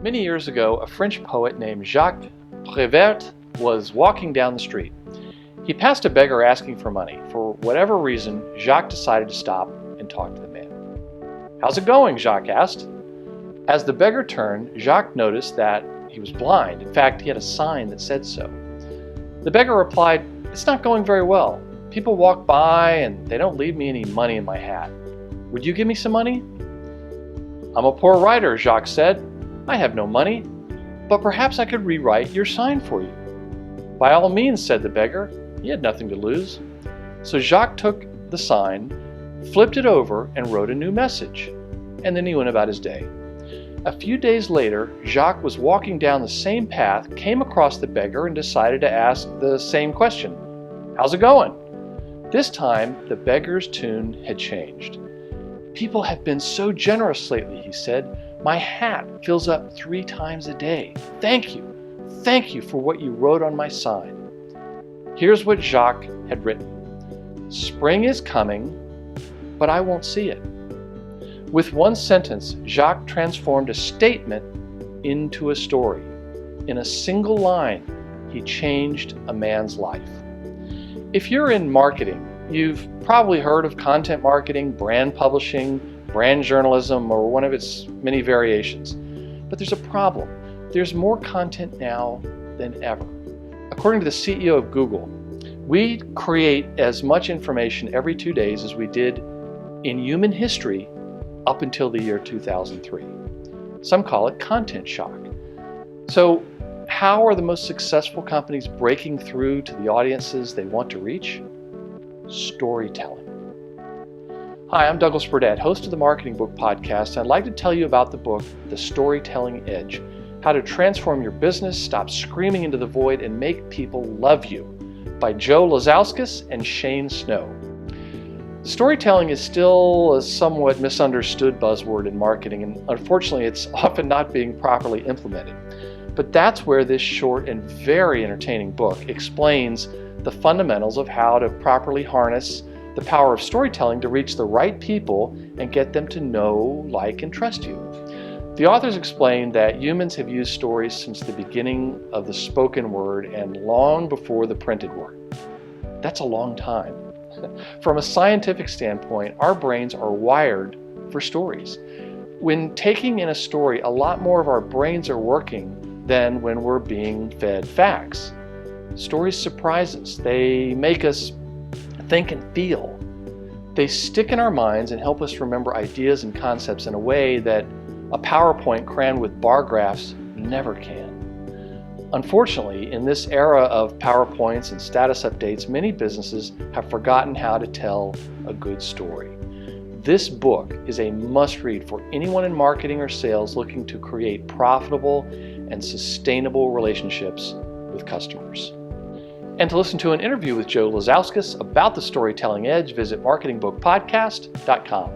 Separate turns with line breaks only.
Many years ago, a French poet named Jacques Prévert was walking down the street. He passed a beggar asking for money. For whatever reason, Jacques decided to stop and talk to the man. "How's it going?" Jacques asked. As the beggar turned, Jacques noticed that he was blind. In fact, he had a sign that said so. The beggar replied, "It's not going very well. People walk by and they don't leave me any money in my hat. Would you give me some money?" "I'm a poor writer," Jacques said. "I have no money, but perhaps I could rewrite your sign for you." "By all means," said the beggar. He had nothing to lose. So Jacques took the sign, flipped it over, and wrote a new message. And then he went about his day. A few days later, Jacques was walking down the same path, came across the beggar, and decided to ask the same question. "How's it going?" This time, the beggar's tune had changed. "People have been so generous lately," he said. "My hat fills up 3 times a day. Thank you. Thank you for what you wrote on my sign." Here's what Jacques had written. "Spring is coming, but I won't see it." With one sentence, Jacques transformed a statement into a story. In a single line, he changed a man's life. If you're in marketing, you've probably heard of content marketing, brand publishing, brand journalism, or one of its many variations. But there's a problem. There's more content now than ever. According to the CEO of Google, we create as much information every 2 days as we did in human history up until the year 2003. Some call it content shock. So, how are the most successful companies breaking through to the audiences they want to reach? Storytelling. Hi, I'm Douglas Burdett, host of the Marketing Book Podcast. I'd like to tell you about the book, The Storytelling Edge, How to Transform Your Business, Stop Screaming into the Void, and Make People Love You, by Joe Lazauskas and Shane Snow. Storytelling is still a somewhat misunderstood buzzword in marketing, and unfortunately it's often not being properly implemented. But that's where this short and very entertaining book explains the fundamentals of how to properly harness the power of storytelling to reach the right people and get them to know, like, and trust you. The authors explain that humans have used stories since the beginning of the spoken word and long before the printed word. That's a long time. From a scientific standpoint, our brains are wired for stories. When taking in a story, a lot more of our brains are working than when we're being fed facts. Stories surprise us. They make us think and feel. They stick in our minds and help us remember ideas and concepts in a way that a PowerPoint crammed with bar graphs never can. Unfortunately, in this era of PowerPoints and status updates, many businesses have forgotten how to tell a good story. This book is a must-read for anyone in marketing or sales looking to create profitable and sustainable relationships with customers. And to listen to an interview with Joe Lazauskas about the Storytelling Edge, visit marketingbookpodcast.com.